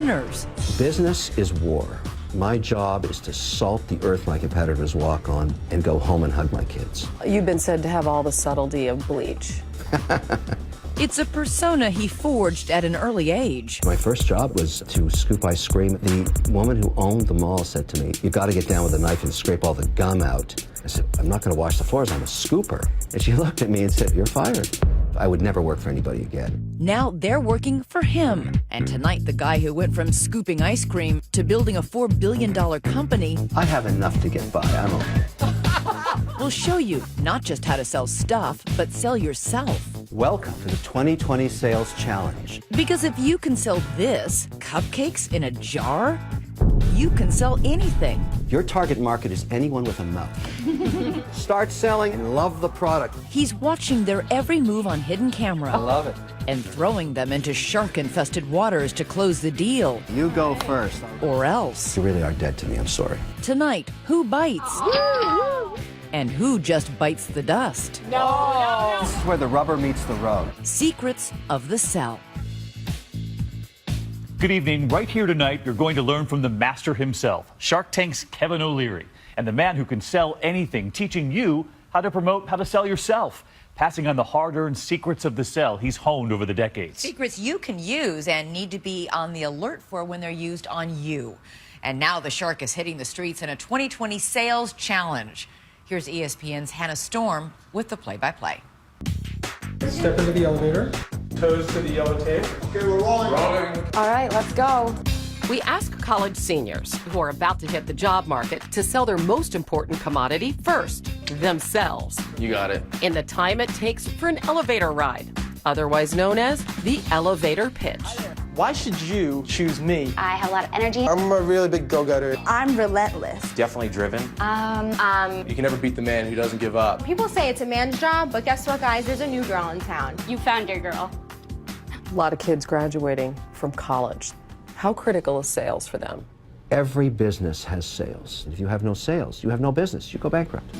Business is war. My job is to salt the earth my competitors walk on and go home and hug my kids. You've been said to have all the subtlety of bleach. It's a persona he forged at an early age. My first job was to scoop ice cream. The woman who owned the mall said to me, "You got to get down with a knife and scrape all the gum out." I said, "I'm not going to wash the floors, I'm a scooper." And she looked at me and said, "You're fired." I would never work for anybody again. Now they're working for him. And tonight, the guy who went from scooping ice cream to building a $4 billion company I have enough to get by, I'm okay. will show you not just how to sell stuff, but sell yourself. Welcome to the 2020 Sales Challenge. Because if you can sell this, cupcakes in a jar, you can sell anything. Your target market is anyone with a mouth. Start selling and love the product. He's watching their every move on hidden camera. I love it. And throwing them into shark-infested waters to close the deal. You go first. Or else. You really are dead to me, I'm sorry. Tonight, who bites? And who just bites the dust? No. This is where the rubber meets the road. Secrets of the Sell. Good evening. Right here tonight, you're going to learn from the master himself, Shark Tank's Kevin O'Leary, and the man who can sell anything, teaching you how to promote, how to sell yourself, passing on the hard-earned secrets of the sell he's honed over the decades. Secrets you can use and need to be on the alert for when they're used on you. And now the Shark is hitting the streets in a 2020 sales challenge. Here's ESPN's Hannah Storm with the play-by-play. Step into the elevator. Toes to the yellow tape. Okay, we're rolling. All right, let's go. We ask college seniors who are about to hit the job market to sell their most important commodity first, themselves. You got it. In the time it takes for an elevator ride, otherwise known as the elevator pitch. Why should you choose me? I have a lot of energy. I'm a really big go-getter. I'm relentless. Definitely driven. You can never beat the man who doesn't give up. People say it's a man's job, but guess what, guys? There's a new girl in town. You found your girl. A lot of kids graduating from college. How critical is sales for them? Every business has sales. If you have no sales, you have no business. You go bankrupt.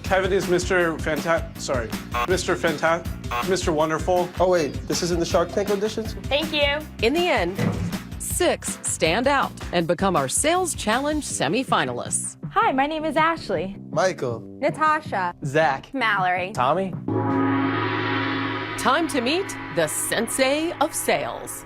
Kevin is Mr. Mr. Wonderful. Oh wait, this isn't the Shark Tank auditions? Thank you. In the end, 6 stand out and become our Sales Challenge semifinalists. Hi, my name is Ashley. Michael. Natasha. Zach. Mallory. Tommy? Time to meet the Sensei of Sales.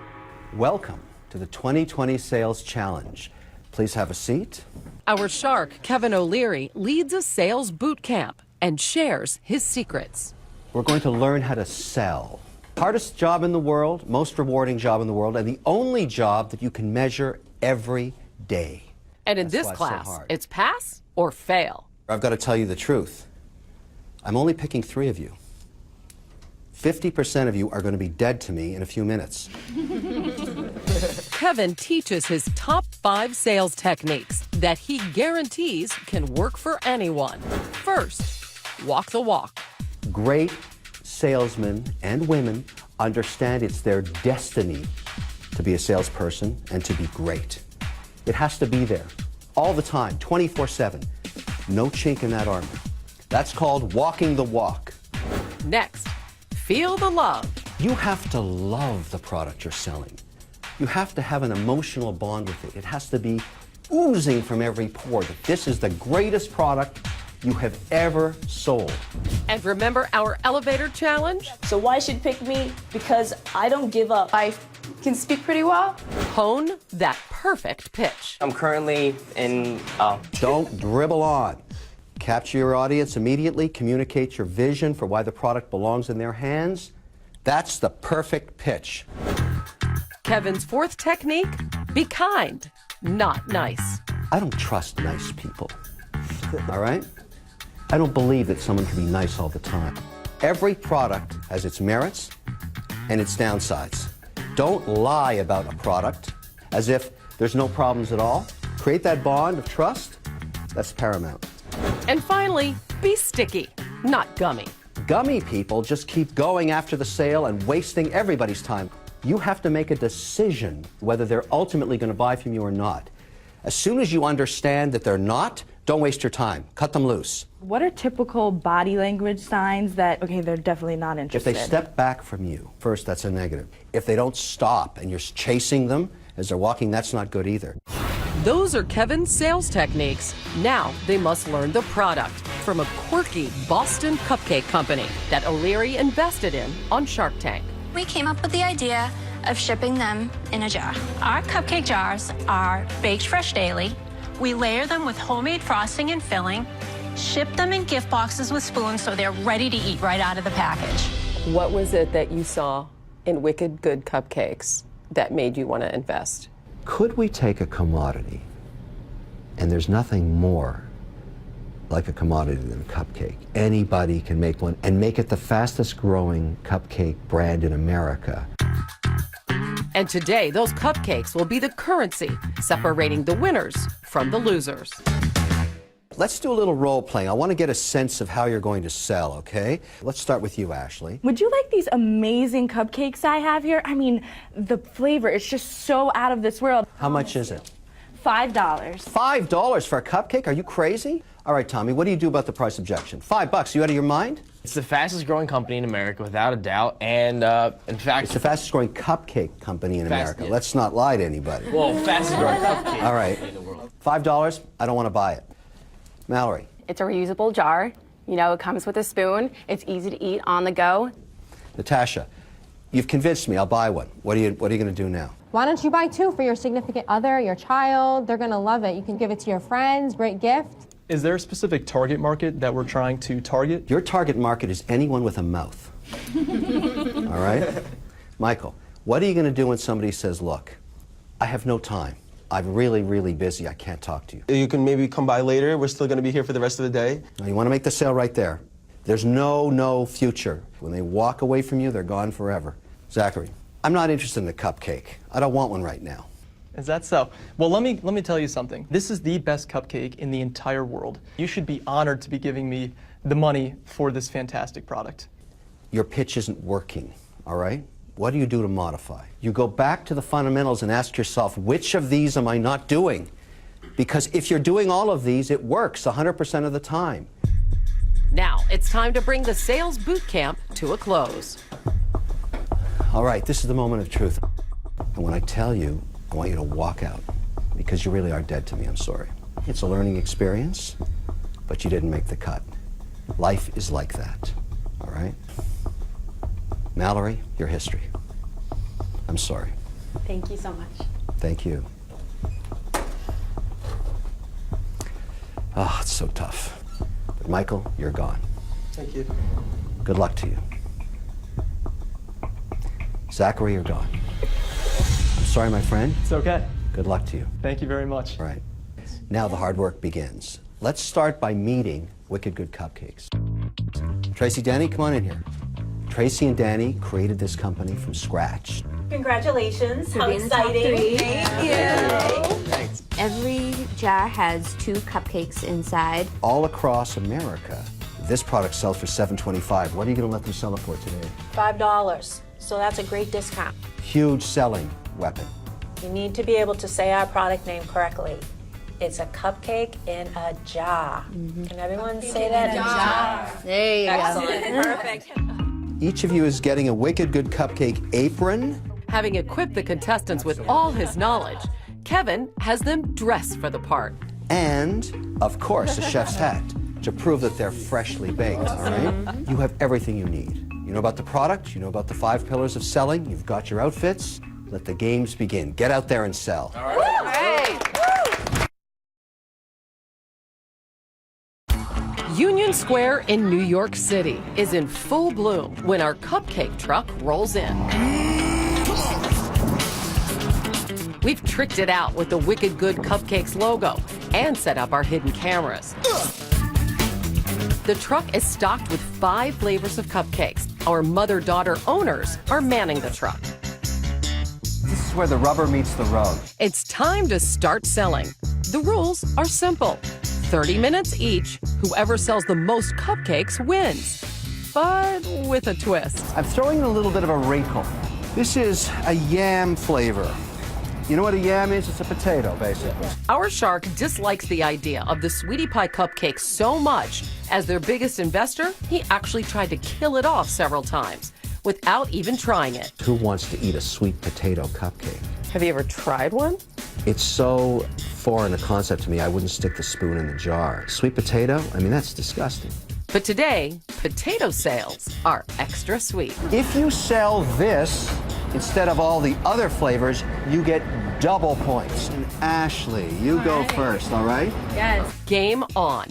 Welcome to the 2020 Sales Challenge. Please have a seat. Our shark, Kevin O'Leary, leads a sales boot camp and shares his secrets. We're going to learn how to sell. Hardest job in the world, most rewarding job in the world, and the only job that you can measure every day. And in That's this why it's class, so hard. it's pass or fail. I've got to tell you the truth. I'm only picking 3 of you. 50% of you are going to be dead to me in a few minutes. Kevin teaches his top 5 sales techniques that he guarantees can work for anyone. First, walk the walk. Great salesmen and women understand it's their destiny to be a salesperson and to be great. It has to be there all the time, 24/7. No chink in that armor. That's called walking the walk. Next, feel the love. You have to love the product you're selling. You have to have an emotional bond with it. It has to be oozing from every pore that this is the greatest product you have ever sold. And remember our elevator challenge? So why should pick me? Because I don't give up. I can speak pretty well. Hone that perfect pitch. I'm currently in... Don't dribble on. Capture your audience immediately, communicate your vision for why the product belongs in their hands. That's the perfect pitch. Kevin's 4th technique, be kind, not nice. I don't trust nice people, all right? I don't believe that someone can be nice all the time. Every product has its merits and its downsides. Don't lie about a product as if there's no problems at all. Create that bond of trust. That's paramount. And finally, be sticky, not gummy. Gummy people just keep going after the sale and wasting everybody's time. You have to make a decision whether they're ultimately going to buy from you or not. As soon as you understand that they're not, don't waste your time. Cut them loose. What are typical body language signs that, okay, they're definitely not If interested? they step back from you, first, that's a negative. If they don't stop and you're chasing them as they're walking, that's not good either. Those are Kevin's sales techniques. Now they must learn the product from a quirky Boston cupcake company that O'Leary invested in on Shark Tank. We came up with the idea of shipping them in a jar. Our cupcake jars are baked fresh daily. We layer them with homemade frosting and filling, ship them in gift boxes with spoons so they're ready to eat right out of the package. What was it that you saw in Wicked Good Cupcakes that made you want to invest? Could we take a commodity, and there's nothing more like a commodity than a cupcake. Anybody can make one and make it the fastest growing cupcake brand in America. And today, those cupcakes will be the currency, separating the winners from the losers. Let's do a little role playing. I want to get a sense of how you're going to sell, okay? Let's start with you, Ashley. Would you like these amazing cupcakes I have here? I mean, the flavor is just so out of this world. How much is it? $5. $5 for a cupcake? Are you crazy? All right, Tommy, what do you do about the price objection? $5, you out of your mind? It's the fastest growing company in America, without a doubt, and in fact... It's the fastest growing cupcake company in America. Yeah. Let's not lie to anybody. Well, fastest growing cupcake All right, in the world. $5, I don't want to buy it. Mallory. It's a reusable jar. You know, it comes with a spoon. It's easy to eat on the go. Natasha, you've convinced me, I'll buy one. What are you going to do now? Why don't you buy two for your significant other, your child? They're going to love it. You can give it to your friends, great gift. Is there a specific target market that we're trying to target? Your target market is anyone with a mouth. All right? Michael, what are you going to do when somebody says, look, I have no time. I'm really, really busy. I can't talk to you. You can maybe come by later. We're still going to be here for the rest of the day. Now, you want to make the sale right there. There's no future. When they walk away from you, they're gone forever. Zachary, I'm not interested in a cupcake. I don't want one right now. Is that so? Well, let me tell you something. This is the best cupcake in the entire world. You should be honored to be giving me the money for this fantastic product. Your pitch isn't working, all right? What do you do to modify? You go back to the fundamentals and ask yourself, which of these am I not doing? Because if you're doing all of these, it works 100% of the time. Now, it's time to bring the sales boot camp to a close. All right, this is the moment of truth. And when I tell you, I want you to walk out, because you really are dead to me, I'm sorry. It's a learning experience, but you didn't make the cut. Life is like that, all right? Mallory, your history. I'm sorry. Thank you so much. Thank you. Oh, it's so tough. But Michael, you're gone. Thank you. Good luck to you. Zachary, you're gone. I'm sorry, my friend. It's okay. Good luck to you. Thank you very much. All right. Now the hard work begins. Let's start by meeting Wicked Good Cupcakes. Tracy, Danny, come on in here. Tracy and Danny created this company from scratch. Congratulations. How exciting. Thank you. Thanks. Every jar has 2 cupcakes inside. All across America, this product sells for $7.25. What are you going to let them sell it for today? $5. So that's a great discount. Huge selling weapon. You need to be able to say our product name correctly. It's a cupcake in a jar. Can everyone say that? Jar. There you go. Excellent. Perfect. Each of you is getting a Wicked Good Cupcake apron. Having equipped the contestants with all his knowledge, Kevin has them dress for the part. And, of course, a chef's hat to prove that they're freshly baked, all right? You have everything you need. You know about the product, you know about the 5 pillars of selling, you've got your outfits. Let the games begin. Get out there and sell. All right. Union Square in New York City is in full bloom when our cupcake truck rolls in. We've tricked it out with the Wicked Good Cupcakes logo and set up our hidden cameras. The truck is stocked with 5 flavors of cupcakes. Our mother-daughter owners are manning the truck. This is where the rubber meets the road. It's time to start selling. The rules are simple. 30 minutes each. Whoever sells the most cupcakes wins. But with a twist. I'm throwing in a little bit of a wrinkle. This is a yam flavor. You know what a yam is? It's a potato, basically. Our shark dislikes the idea of the Sweetie Pie cupcake so much. As their biggest investor, he actually tried to kill it off several times without even trying it. Who wants to eat a sweet potato cupcake? Have you ever tried one? It's so foreign a concept to me, I wouldn't stick the spoon in the jar. Sweet potato? I mean, that's disgusting. But today, potato sales are extra sweet. If you sell this instead of all the other flavors, you get double points. And Ashley, you go first, all right? Yes. Game on.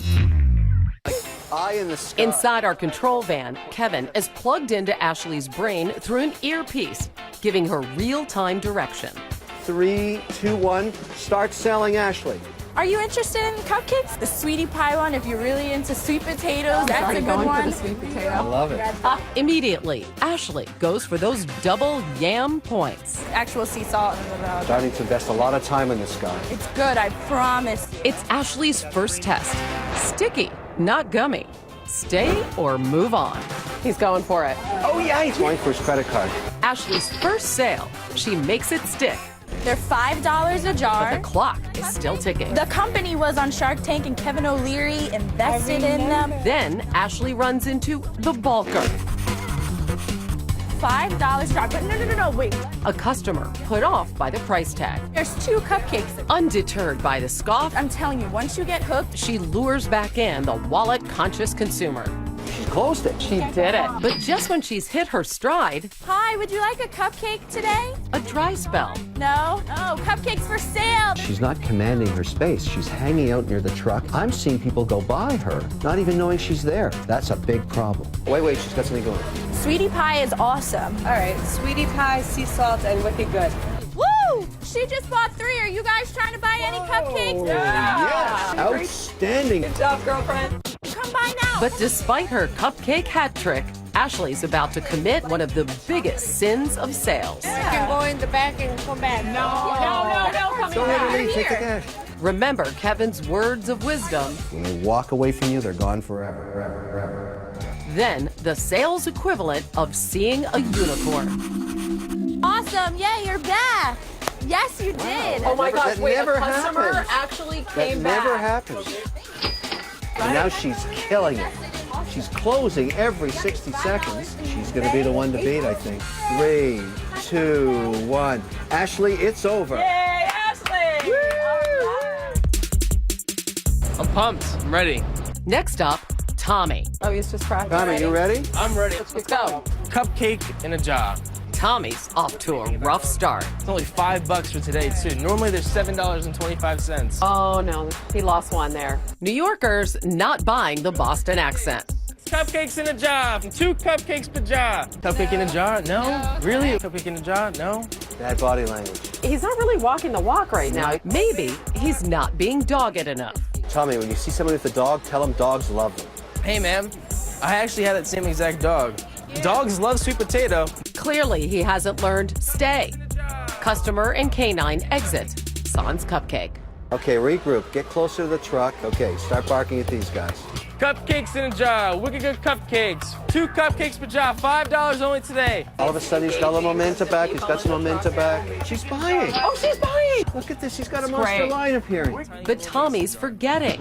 Eye in the sky. Inside our control van, Kevin is plugged into Ashley's brain through an earpiece, giving her real-time direction. 3, 2, 1, start selling, Ashley. Are you interested in cupcakes? The sweetie pie one, if you're really into sweet potatoes, that's a good one. sweet potato. I love it. Immediately, Ashley goes for those double yam points. Actual sea salt in the middle. Starting to invest a lot of time in this guy. It's good, I promise. It's Ashley's first test. Sticky, not gummy. Stay or move on. He's going for it. Oh, yeah, he's going for his credit card. Ashley's first sale. She makes it stick. They're $5 a jar. But the clock is still ticking. The company was on Shark Tank and Kevin O'Leary invested in them. Then Ashley runs into the bulker. $5 a jar. But no, wait. A customer put off by the price tag. There's 2 cupcakes. Undeterred by the scoff, I'm telling you, once you get hooked, she lures back in the wallet-conscious consumer. She's closed it. She did it. But just when she's hit her stride, hi, would you like a cupcake today? a dry spell. No? Oh, cupcakes for sale. She's not commanding her space. She's hanging out near the truck. I'm seeing people go by her, not even knowing she's there. That's a big problem. Wait, she's got something going. Sweetie pie is awesome. All right, sweetie pie, sea salt, and wicked good. Woo! She just bought 3. Are you guys trying to buy any cupcakes? Yes, outstanding. Good job, girlfriend. Come by now. But despite her cupcake hat trick, Ashley's about to commit one of the biggest sins of sales. You can go in the back and come back. No, Go ahead and leave. Take the cash. Remember Kevin's words of wisdom. When they walk away from you, they're gone forever. Then the sales equivalent of seeing a unicorn. Awesome. Yay, you're back. Yes, you did. Oh my gosh, That wait, never a customer happens. actually That came back. never happens. And now she's killing it. She's closing every 60 seconds. She's going to be the one to beat, I think. 3, 2, 1. Ashley, it's over. Yay, Ashley! I'm pumped. I'm ready. Next up, Tommy. Oh, he's just cracking. Tommy, you ready? I'm ready. Let's go. Cupcake in a jar. Tommy's off to a rough start. It's only $5 for today, too. Normally, they're $7.25. Oh, no, he lost one there. New Yorkers not buying the Boston accent. Cupcakes in a jar. 2 cupcakes per jar. Cupcake in a jar? No. Really? Cupcake in a jar? No. Bad body language. He's not really walking the walk right now. Maybe he's not being dogged enough. Tommy, when you see somebody with a dog, tell them dogs love them. Hey, ma'am. I actually had that same exact dog. Dogs love sweet potato. Clearly, he hasn't learned stay. Customer and canine exit. Sans cupcake. Okay, regroup. Get closer to the truck. Okay, start barking at these guys. Cupcakes in a jar. Wicked good cupcakes. 2 cupcakes per jar. $5 only today. All of a sudden, he's got a little momentum back. He's got some momentum back. She's buying. Oh, she's buying. Look at this. She's got a monster line appearing. But Tommy's forgetting.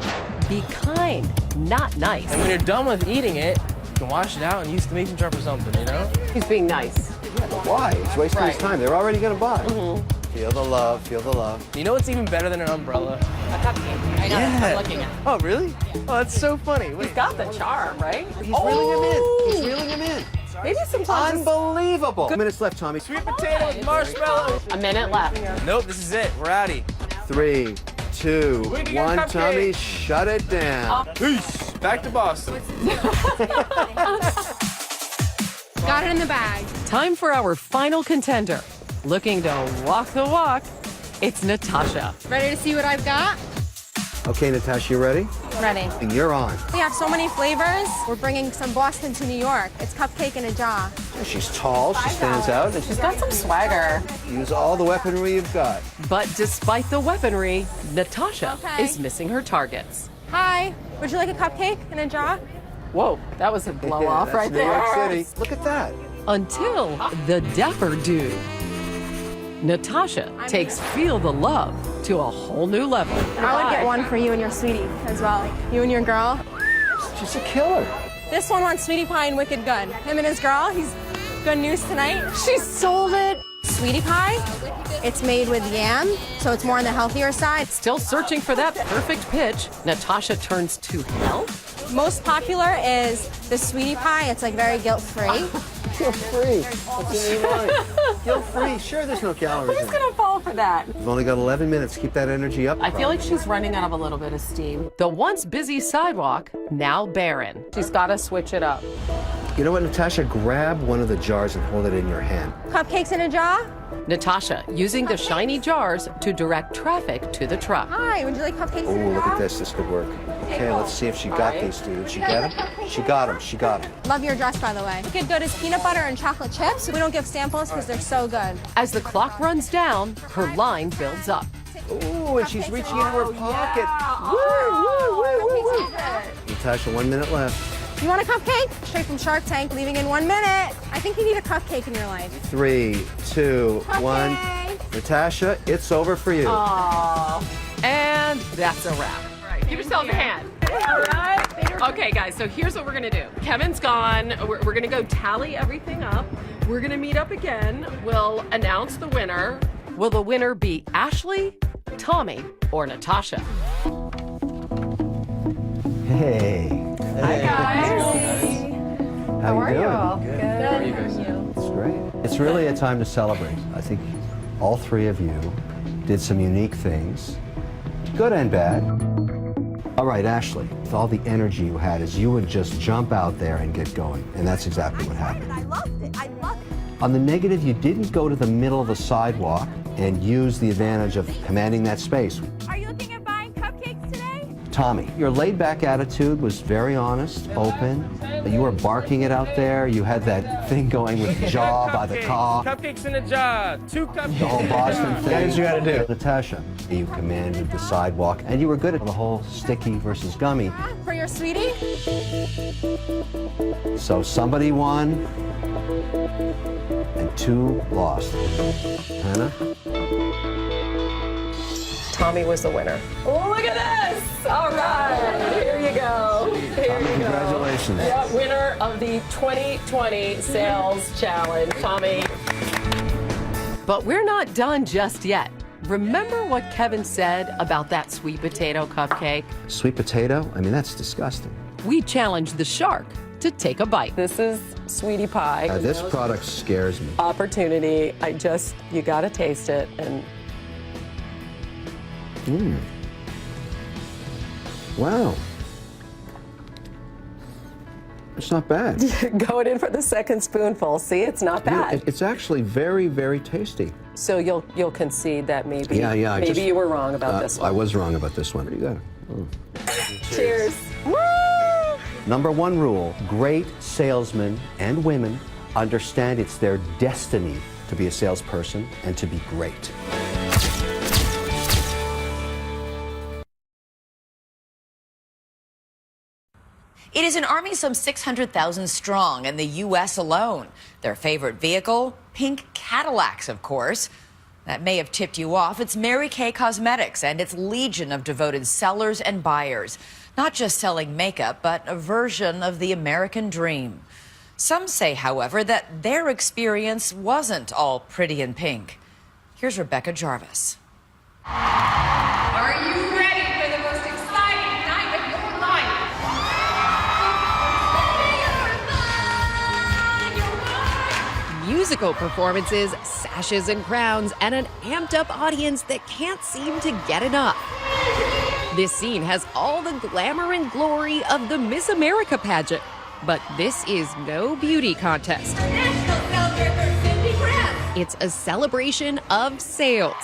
Be kind, not nice. And when you're done with eating it, you can wash it out and use the mason jar for something, you know? He's being nice. Yeah, but why? He's wasting his time. They're already going to buy. Feel the love. Feel the love. You know what's even better than an umbrella? A cupcake. I know, Yeah. I'm looking at it. Oh, really? Oh, that's so funny. Wait. He's got the charm, right? He's reeling him in. He's reeling him in. Maybe sometimes. Unbelievable. 2 minutes left, Tommy. Sweet potato with marshmallows. A minute left. Nope, this is it. We're outie. 3, 2, Wicked good 1. cupcake. Tommy, shut it down. Peace. Back to Boston. Got it in the bag. Time for our final contender. Looking to walk the walk, it's Natasha. Ready to see what I've got? Okay, Natasha, you ready? Ready. You're on. We have so many flavors. We're bringing some Boston to New York. It's cupcake in a jar. She's tall. She stands out. And She's got some swagger. use all the weaponry you've got. But despite the weaponry, Natasha Okay. is missing her targets. Hi, would you like a cupcake in a jar? Whoa, that was a blow off That's right New there. York City. Look at that. Until the dapper dude. Natasha takes Feel the Love to a whole new level. I would get one for you and your sweetie as well. You and your girl. She's a killer. This one wants sweetie pie and wicked good. Him and his girl, he's good news tonight. She sold it sweetie pie. It's made with yam, so it's more on the healthier side. Still searching for that perfect pitch, Natasha turns to health. Most popular is the sweetie pie. It's like very guilt-free. Guilt-free. What's in your mind? Guilt-free. Sure, there's no calories in it. gonna fall for that? You've only got 11 minutes. Keep that energy up. I feel like she's running out of a little bit of steam. The once busy sidewalk, now barren. She's got to switch it up. You know what, Natasha? Grab one of the jars and hold it in your hand. Cupcakes in a jar? Natasha using the shiny jars to direct traffic to the truck. Hi, would you like cupcakes Oh, in a look jar? at this. This could work. Okay, let's see if she got these, dude. Did she get them? She got them. She got them. Love your dress, by the way. You could go to peanut butter and chocolate chips. We don't give samples because they're so good. As the clock runs down, her line builds up. Ooh, and she's reaching into her pocket. Natasha, 1 minute left. You want a cupcake? Straight from Shark Tank, leaving in 1 minute. I think you need a cupcake in your life. 3, 2, 1. Natasha, it's over for you. And that's a wrap. Give yourself a hand. All right. Okay, guys, so here's what we're going to do. Kevin's gone. We're going to go tally everything up. We're going to meet up again. We'll announce the winner. Will the winner be Ashley, Tommy, or Natasha? Hey. Hi, guys. How are you? Good. How are you guys? It's great. It's really a time to celebrate. I think all three of you did some unique things, good and bad. All right, Ashley, with all the energy you had, is you would just jump out there and get going, and that's exactly what happened. I loved it. I loved it. On the negative, you didn't go to the middle of the sidewalk and use the advantage of commanding that space. Are you looking at buying cupcakes today? Tommy, your laid-back attitude was very honest, open. You were barking it out there. You had that thing going with jaw by the car. Cupcakes in a jar. 2 cupcakes. The whole Boston thing. That's what you gotta do. Natasha, you commanded the sidewalk, and you were good at the whole sticky versus gummy. For your sweetie? So somebody won, and 2 lost. Hannah? Tommy was the winner. Oh, look at this! All right, here you go. Here Tommy, you go. congratulations. Yeah, winner of the 2020 Sales Challenge, Tommy. But we're not done just yet. Remember what Kevin said about that sweet potato cupcake? Sweet potato? I mean, that's disgusting. We challenged the shark to take a bite. This is sweetie pie. This product scares me. Opportunity. You gotta taste it and Wow. It's not bad. going in for the second spoonful. See, it's not bad. It's actually very, very tasty. So you'll concede that maybe Yeah. you were wrong about this one. I was wrong about this one. What do you got? Cheers. Woo! Number 1 rule, great salesmen and women understand it's their destiny to be a salesperson and to be great. It is an army some 600,000 strong in the U.S. alone. Their favorite vehicle? Pink Cadillacs, of course. That may have tipped you off. It's Mary Kay Cosmetics and its legion of devoted sellers and buyers. Not just selling makeup, but a version of the American dream. Some say, however, that their experience wasn't all pretty and pink. Here's Rebecca Jarvis. Are you ready for the most exciting night of your life? Musical performances, sashes and crowns, and an amped-up audience that can't seem to get enough. This scene has all the glamour and glory of the Miss America pageant, but this is no beauty contest. It's a celebration of sales.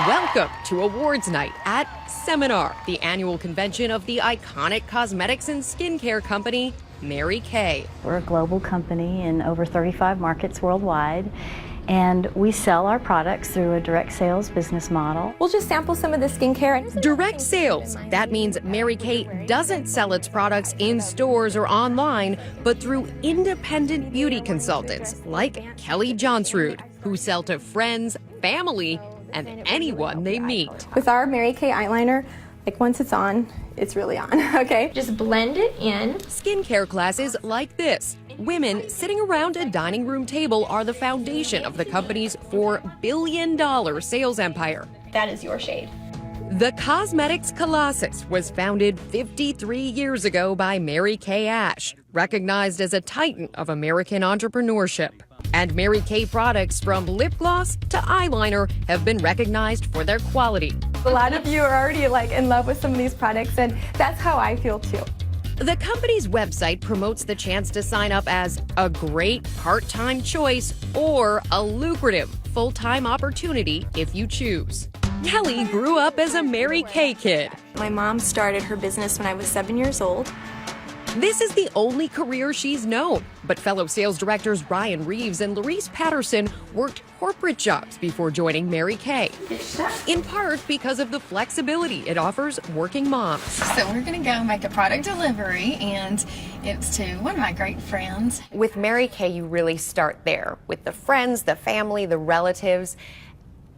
Welcome to Awards Night at Seminar, the annual convention of the iconic cosmetics and skincare company, Mary Kay. We're a global company in over 35 markets worldwide, and we sell our products through a direct sales business model. We'll just sample some of the skincare. Direct sales. That means Mary Kay doesn't sell its products in stores or online, but through independent beauty consultants like Kelly Johnsrud, who sell to friends, family, and anyone they meet. With our Mary Kay eyeliner, like once it's on, it's really on, okay? Just blend it in. Skincare classes like this, women sitting around a dining room table are the foundation of the company's $4 billion sales empire. That is your shade. The Cosmetics Colossus was founded 53 years ago by Mary Kay Ash, recognized as a titan of American entrepreneurship. And Mary Kay products from lip gloss to eyeliner have been recognized for their quality. A lot of you are already in love with some of these products, and that's how I feel too. The company's website promotes the chance to sign up as a great part-time choice or a lucrative full-time opportunity if you choose. Kelly grew up as a Mary Kay kid. My mom started her business when I was 7 years old. This is the only career she's known, but fellow sales directors Ryan Reeves and Larice Patterson worked corporate jobs before joining Mary Kay, in part because of the flexibility it offers working moms. So we're gonna go make a product delivery, and it's to one of my great friends. With Mary Kay, you really start there with the friends, the family, the relatives.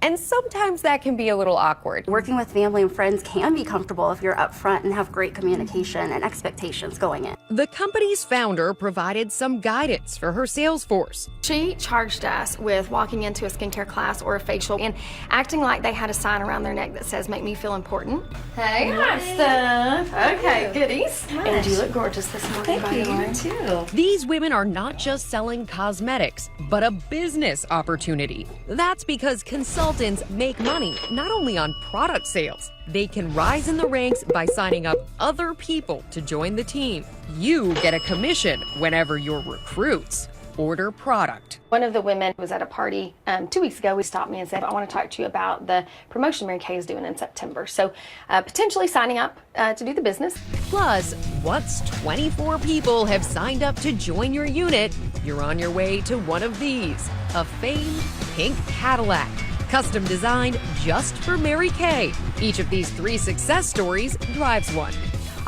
And sometimes that can be a little awkward. Working with family and friends can be comfortable if you're upfront and have great communication and expectations going in. The company's founder provided some guidance for her sales force. She charged us with walking into a skincare class or a facial and acting like they had a sign around their neck that says, "Make me feel important." Hey, hot stuff. Okay, goodies. And you look gorgeous this morning, by the way. Too. These women are not just selling cosmetics, but a business opportunity. That's because consultants make money not only on product sales, they can rise in the ranks by signing up other people to join the team. You get a commission whenever your recruits order product. One of the women was at a party 2 weeks ago. He stopped me and said, "I want to talk to you about the promotion Mary Kay is doing in September." So potentially signing up to do the business. Plus, once 24 people have signed up to join your unit, you're on your way to one of these, a famed pink Cadillac. Custom designed just for Mary Kay. Each of these 3 success stories drives one.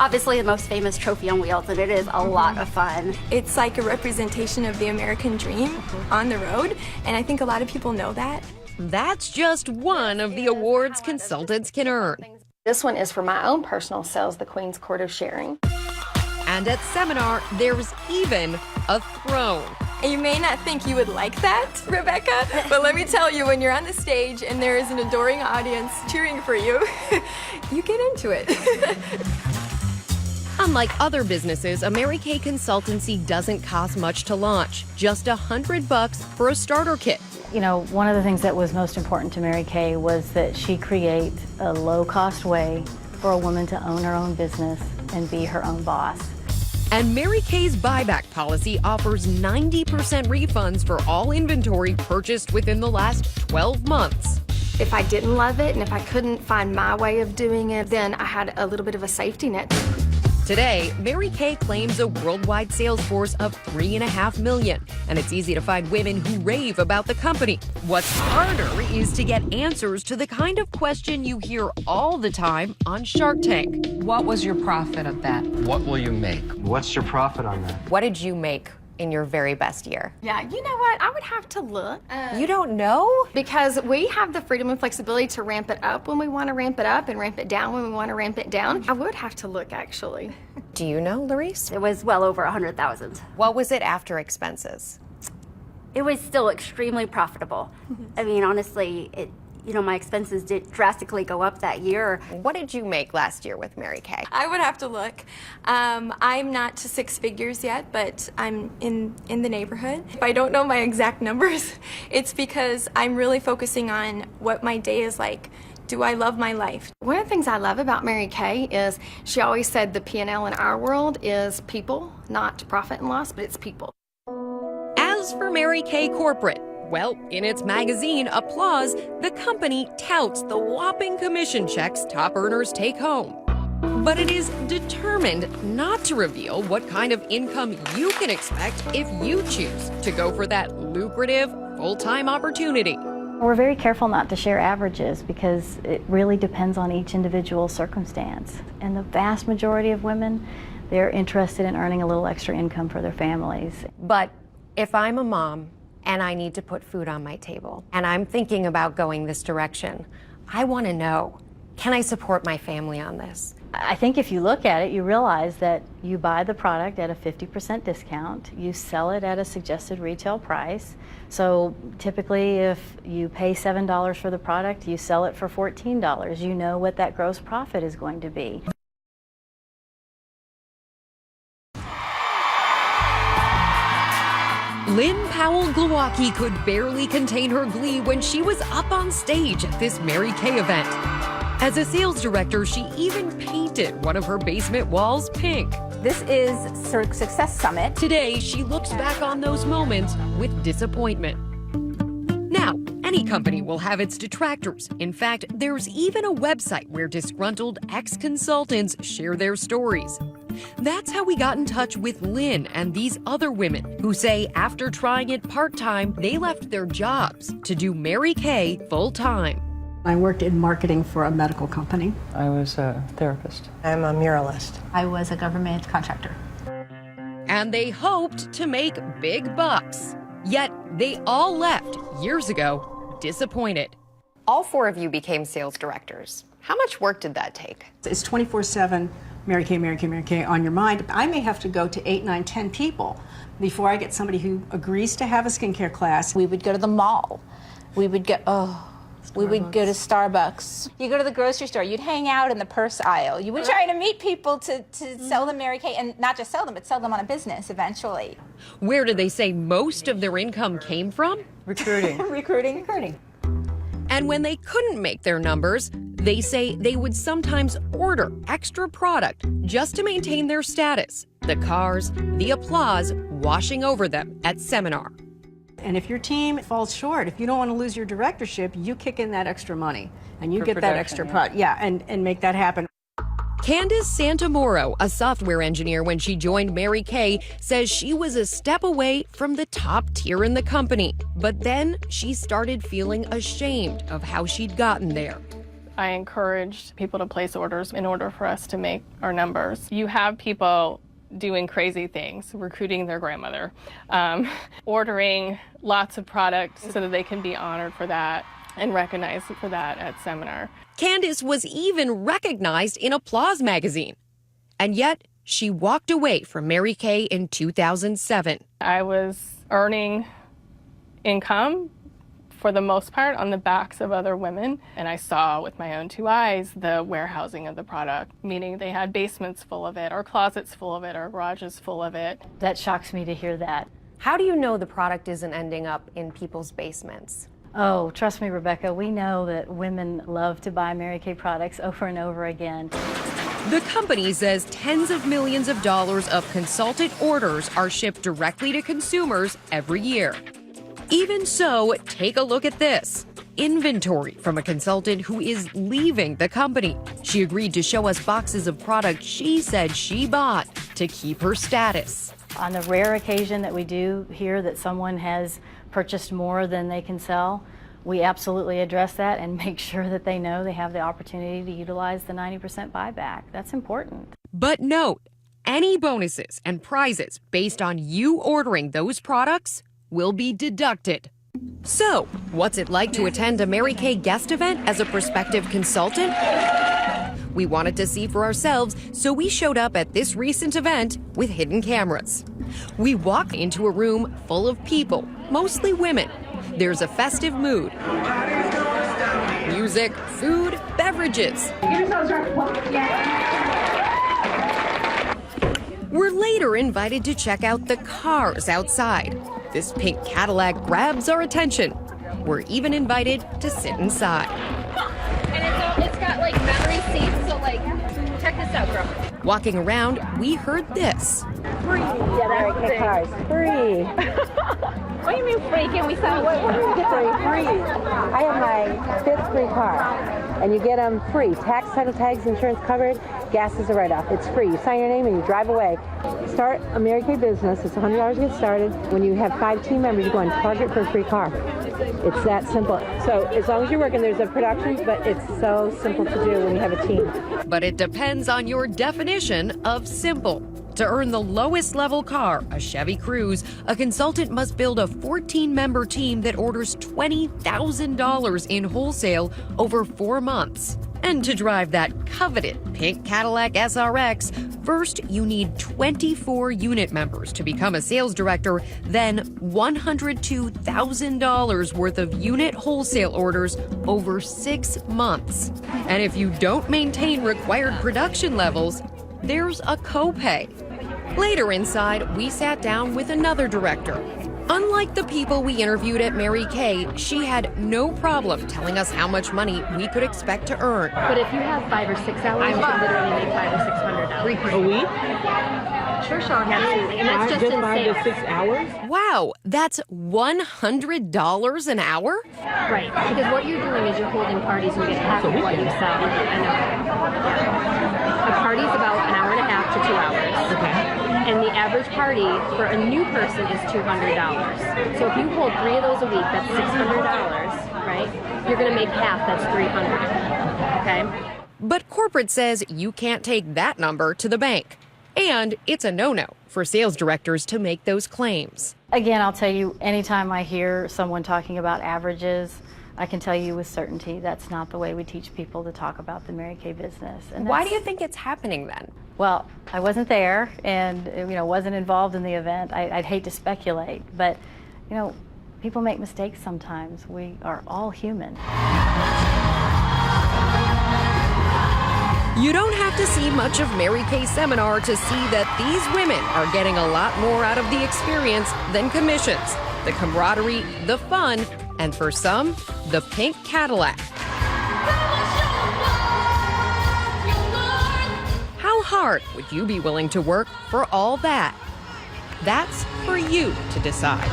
Obviously the most famous trophy on wheels, and it is a lot of fun. It's like a representation of the American dream on the road, and I think a lot of people know that. That's just one of the awards consultants can earn. This one is for my own personal sales, the Queen's Court of Sharing. And at seminar, there's even a throne. And you may not think you would like that, Rebecca, but let me tell you, when you're on the stage and there is an adoring audience cheering for you, you get into it. Unlike other businesses, a Mary Kay consultancy doesn't cost much to launch, just $100 for a starter kit. You know, one of the things that was most important to Mary Kay was that she create a low-cost way for a woman to own her own business and be her own boss. And Mary Kay's buyback policy offers 90% refunds for all inventory purchased within the last 12 months. If I didn't love it and if I couldn't find my way of doing it, then I had a little bit of a safety net. Today, Mary Kay claims a worldwide sales force of 3.5 million, and it's easy to find women who rave about the company. What's harder is to get answers to the kind of question you hear all the time on Shark Tank. What was your profit of that? What will you make? What's your profit on that? What did you make in your very best year? Yeah, you know what? I would have to look. You don't know? Because we have the freedom and flexibility to ramp it up when we want to ramp it up and ramp it down when we want to ramp it down. I would have to look, actually. Do you know, Larice? It was well over 100,000. What was it after expenses? It was still extremely profitable. I mean, honestly, my expenses did drastically go up that year. What did you make last year with Mary Kay? I would have to look. I'm not to 6 figures yet, but I'm in the neighborhood. If I don't know my exact numbers, it's because I'm really focusing on what my day is like. Do I love my life? One of the things I love about Mary Kay is she always said the P&L in our world is people, not profit and loss, but it's people. As for Mary Kay Corporate, well, in its magazine, Applause, the company touts the whopping commission checks top earners take home. But it is determined not to reveal what kind of income you can expect if you choose to go for that lucrative full-time opportunity. We're very careful not to share averages because it really depends on each individual circumstance. And the vast majority of women, they're interested in earning a little extra income for their families. But if I'm a mom and I need to put food on my table and I'm thinking about going this direction, I want to know, can I support my family on this? I think if you look at it, you realize that you buy the product at a 50% discount, you sell it at a suggested retail price. So typically if you pay $7 for the product, you sell it for $14. You know what that gross profit is going to be. Lynn Powell-Glowacki could barely contain her glee when she was up on stage at this Mary Kay event. As a sales director, she even painted one of her basement walls pink. This is Success Summit. Today, she looks back on those moments with disappointment. Now, any company will have its detractors. In fact, there's even a website where disgruntled ex-consultants share their stories. That's how we got in touch with Lynn and these other women who say after trying it part-time, they left their jobs to do Mary Kay full-time. I worked in marketing for a medical company. I was a therapist. I'm a muralist. I was a government contractor. And they hoped to make big bucks. Yet they all left years ago disappointed. All 4 of you became sales directors. How much work did that take? It's 24/7 Mary Kay, Mary Kay, Mary Kay on your mind. I may have to go to 8, 9, 10 people before I get somebody who agrees to have a skincare class. We would go to the mall. We would go, we would go to Starbucks. You go to the grocery store, you'd hang out in the purse aisle. You would try to meet people to sell them Mary Kay, and not just sell them, but sell them on a business eventually. Where do they say most of their income came from? Recruiting. Recruiting. And when they couldn't make their numbers, they say they would sometimes order extra product just to maintain their status. The cars, the applause washing over them at seminar. And if your team falls short, if you don't want to lose your directorship, you kick in that extra money and you get that extra product. Yeah, and make that happen. Candace Santamoro, a software engineer when she joined Mary Kay, says she was a step away from the top tier in the company. But then she started feeling ashamed of how she'd gotten there. I encouraged people to place orders in order for us to make our numbers. You have people doing crazy things, recruiting their grandmother, ordering lots of products so that they can be honored for that and recognized for that at seminar. Candace was even recognized in Applause magazine. And yet, she walked away from Mary Kay in 2007. I was earning income for the most part on the backs of other women, and I saw with my own 2 eyes the warehousing of the product, meaning they had basements full of it, or closets full of it, or garages full of it. That shocks me to hear that. How do you know the product isn't ending up in people's basements? Oh, trust me, Rebecca, we know that women love to buy Mary Kay products over and over again. The company says tens of millions of dollars of consultant orders are shipped directly to consumers every year. Even so, take a look at this. Inventory from a consultant who is leaving the company. She agreed to show us boxes of product she said she bought to keep her status. On the rare occasion that we do hear that someone has purchased more than they can sell, we absolutely address that and make sure that they know they have the opportunity to utilize the 90% buyback. That's important. But note, any bonuses and prizes based on you ordering those products will be deducted. So, what's it like to attend a Mary Kay guest event as a prospective consultant? We wanted to see for ourselves, so we showed up at this recent event with hidden cameras. We walk into a room full of people, mostly women. There's a festive mood. Music, food, beverages. We're later invited to check out the cars outside. This pink Cadillac grabs our attention. We're even invited to sit inside. And it's got like memory seats, so like, check this out, girl. Walking around, we heard this. Free. Yeah, Mary Kay cars. Free. What do you mean free? Can we sell Free. I have my 5th free car, and you get them free. Tax, title tags, insurance covered, gas is a write-off. It's free. You sign your name and you drive away. Start a Mary Kay business. It's $100 to get started. When you have 5 team members, you go on Target for a free car. It's that simple. So as long as you're working, there's a production, but it's so simple to do when you have a team. But it depends on your definition of simple. To earn the lowest level car, a Chevy Cruze, a consultant must build a 14-member team that orders $20,000 in wholesale over 4 months. And to drive that coveted pink Cadillac SRX, first you need 24 unit members to become a sales director, then $102,000 worth of unit wholesale orders over 6 months. And if you don't maintain required production levels, there's a copay. Later inside, we sat down with another director. Unlike the people we interviewed at Mary Kay, she had no problem telling us how much money we could expect to earn. But if you have 5 or 6 hours, you can literally make $500 or $600 A week? Sure, Sean, absolutely. And that's just in 5 sales. to 6 hours? Wow, that's $100 an hour? Right, because what you're doing is you're holding parties and you get half of what you sell. A party's about an hour and a half to 2 hours. Okay. And the average party for a new person is $200. So if you hold 3 of those a week, that's $600, right? You're going to make half, that's $300, okay? But corporate says you can't take that number to the bank. And it's a no-no for sales directors to make those claims. Again, I'll tell you, anytime I hear someone talking about averages, I can tell you with certainty that's not the way we teach people to talk about the Mary Kay business. And Why do you think it's happening then? Well, I wasn't there and wasn't involved in the event. I'd hate to speculate, but people make mistakes sometimes. We are all human. You don't have to see much of Mary Kay's seminar to see that these women are getting a lot more out of the experience than commissions, the camaraderie, the fun, and for some, the pink Cadillac. How hard would you be willing to work for all that? That's for you to decide.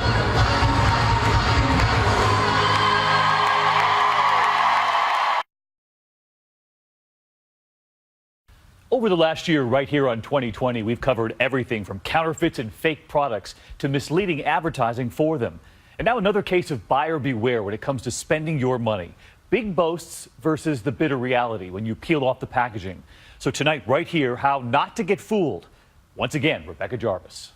Over the last year, right here on 2020, we've covered everything from counterfeits and fake products to misleading advertising for them. And now another case of buyer beware when it comes to spending your money. Big boasts versus the bitter reality when you peel off the packaging. So tonight, right here, how not to get fooled. Once again, Rebecca Jarvis.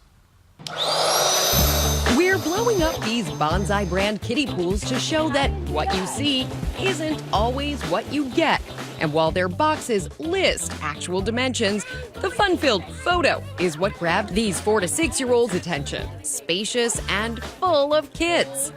We're blowing up these Bonsai brand kiddie pools to show that what you see isn't always what you get. And while their boxes list actual dimensions, the fun-filled photo is what grabbed these 4 to 6-year-olds' attention. Spacious and full of kids.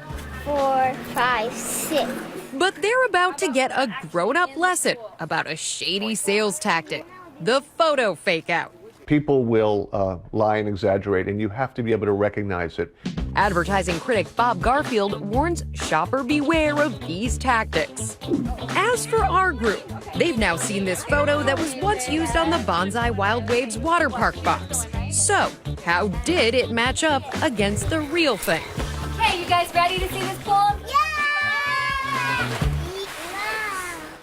4, 5, 6. But they're about to get a grown-up lesson about a shady sales tactic, the photo fake-out. People will lie and exaggerate, and you have to be able to recognize it. Advertising critic Bob Garfield warns shopper beware of these tactics. As for our group, they've now seen this photo that was once used on the Bonsai Wild Waves water park box. So, how did it match up against the real thing? Okay, you guys ready to see this pool? Yeah!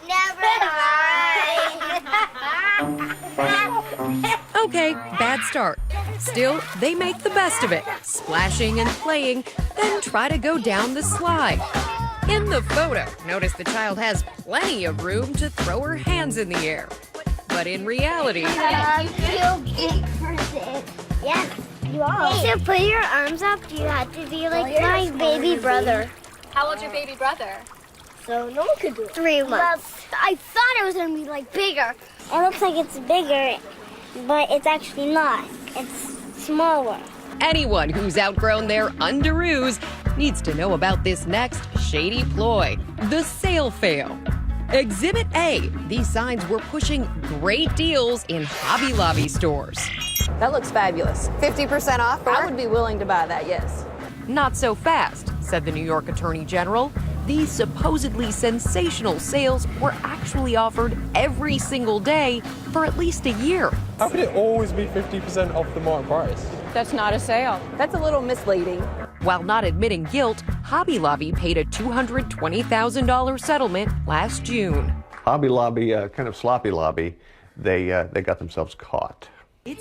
Never mind. Okay, bad start. Still, they make the best of it, splashing and playing, then try to go down the slide. In the photo, notice the child has plenty of room to throw her hands in the air. But in reality... I'm too big for this. Yes, you are. To put your arms up, you have to be like my baby brother. How old's your baby brother? So no one could do it. 3 months. I thought it was going to be like bigger. It looks like it's bigger, but it's actually not. It's smaller. Anyone who's outgrown their underoos needs to know about this next shady ploy, the sale fail. Exhibit A, these signs were pushing great deals in Hobby Lobby stores. That looks fabulous. 50% off? I would be willing to buy that, yes. Not so fast, said the New York Attorney General. These supposedly sensational sales were actually offered every single day for at least a year. How could it always be 50% off the market price? That's not a sale. That's a little misleading. While not admitting guilt, Hobby Lobby paid a $220,000 settlement last June. Hobby Lobby, kind of sloppy lobby, they got themselves caught.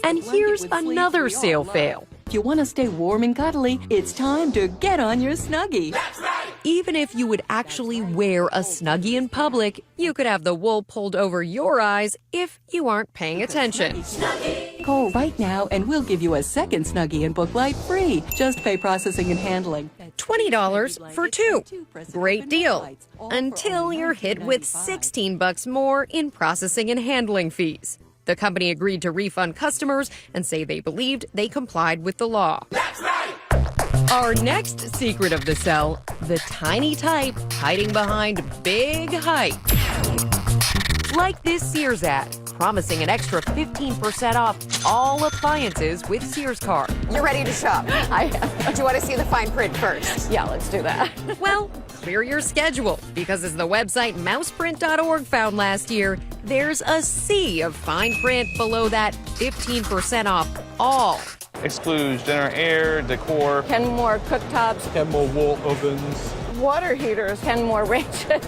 And here's another sale fail. If you want to stay warm and cuddly, it's time to get on your Snuggie. Even if you would actually wear a Snuggie in public, you could have the wool pulled over your eyes if you aren't paying attention. Call right now and we'll give you a second Snuggie and Book Light free. Just pay processing and handling. $20 for two. Great deal. Until you're hit with $16 more in processing and handling fees. The company agreed to refund customers and say they believed they complied with the law. Our next secret of the cell, the tiny type hiding behind big hype. Like this Sears ad, promising an extra 15% off all appliances with Sears card. You're ready to shop. I am. Do you want to see the fine print first? Yeah, let's do that. Well, clear your schedule, because as the website mouseprint.org found last year, there's a sea of fine print below that 15% off all. Excludes dinner air, decor. 10 more cooktops. 10 more wall ovens. Water heaters. 10 more ranges.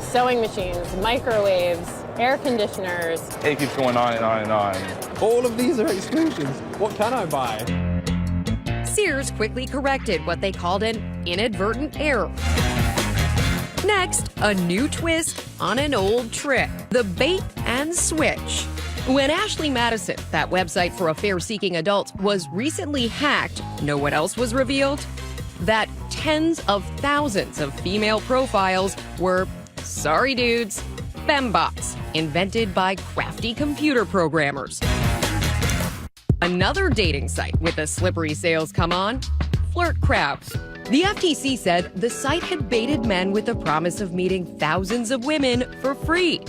Sewing machines, microwaves, air conditioners. It keeps going on and on and on. All of these are exclusions. What can I buy? Sears quickly corrected what they called an inadvertent error. Next, a new twist on an old trick, the bait and switch. When Ashley Madison, that website for affair-seeking adults, was recently hacked, know what else was revealed? That tens of thousands of female profiles were, sorry dudes, fembots, invented by crafty computer programmers. Another dating site with a slippery sales come on, Flirt Crowd. The FTC said the site had baited men with the promise of meeting thousands of women for free.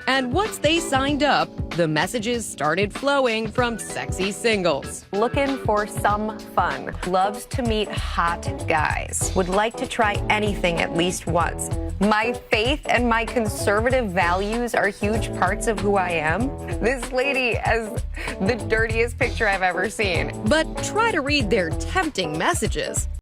And once they signed up, the messages started flowing from sexy singles. Looking for some fun. Loves to meet hot guys. Would like to try anything at least once. My faith and my conservative values are huge parts of who I am. This lady has the dirtiest picture I've ever seen. But try to read their tempting messages.